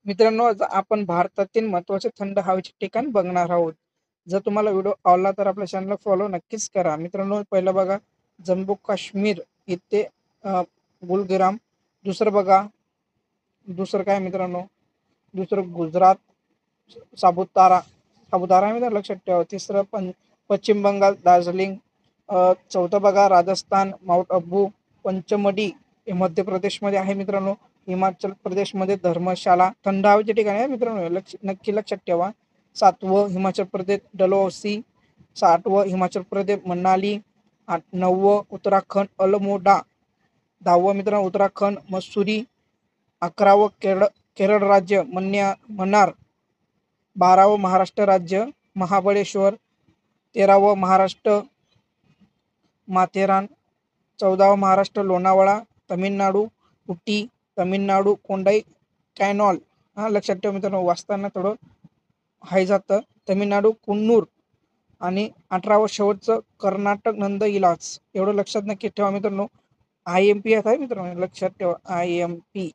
मित्रांनो, आज आपण भारतातील महत्त्वाचे थंड हवेचे ठिकाण बघणार आहोत. जर तुम्हाला व्हिडिओ आवडला तर आपल्या चॅनलला फॉलो नक्कीच करा. मित्रांनो, पहिलं बघा जम्मू काश्मीर इथे गुलगिराम. दुसरं बघा, दुसरं काय मित्रांनो, दुसरं गुजरात सापुतारा सापुतारा आहे मित्रांनो, लक्षात ठेवा. तिसरं पश्चिम बंगाल दार्जिलिंग. चौथं बघा राजस्थान माउंट अबू. पंचमढी हे मध्य प्रदेशमध्ये आहे मित्रांनो. हिमाचल प्रदेशमध्ये धर्मशाला थंड हवेचे ठिकाण आहे मित्रांनो, नक्की लक्षात ठेवा. 7वं हिमाचल प्रदेश डलहौसी. 8वं हिमाचल प्रदेश मनाली. 9वं उत्तराखंड अल्मोडा. 10वं मित्रांनो उत्तराखंड मसुरी. 11वं केरळ राज्य मन्नार. 12वं महाराष्ट्र राज्य महाबळेश्वर. 13वं महाराष्ट्र माथेरान. 14वं महाराष्ट्र लोणावळा तमिळनाडू. उटी तमिळनाडू. कोंडाई कॅनॉल लक्षात ठेवा मित्रांनो, वाचताना थोडं हाय जातं. तमिळनाडू कुन्नूर. आणि 18वं शेवटचं कर्नाटक नंद इलाज. एवढं लक्षात नक्की ठेवा मित्रांनो. IMP आहे मित्रांनो, लक्षात ठेवा. IMP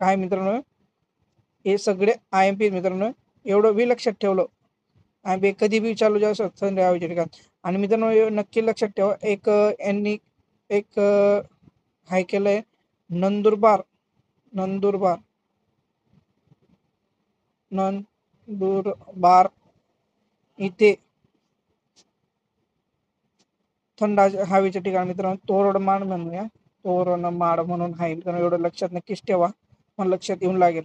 काय मित्रांनो, हे सगळे IMP मित्रांनो, एवढं बी लक्षात ठेवलं. IMP कधी बी चालू जाऊ शकत थंड हवेचे ठिकाण. आणि मित्रांनो नक्की लक्षात ठेवा, यांनी एक हाय केलंय नंदुरबार इथे थंड हवेचे ठिकाण मित्रांनो तोरणमाळ म्हणूया. तोरणमाळ म्हणून आहे मित्रांनो, एवढं लक्षात नक्कीच ठेवा, मला लक्षात येऊन लागेल.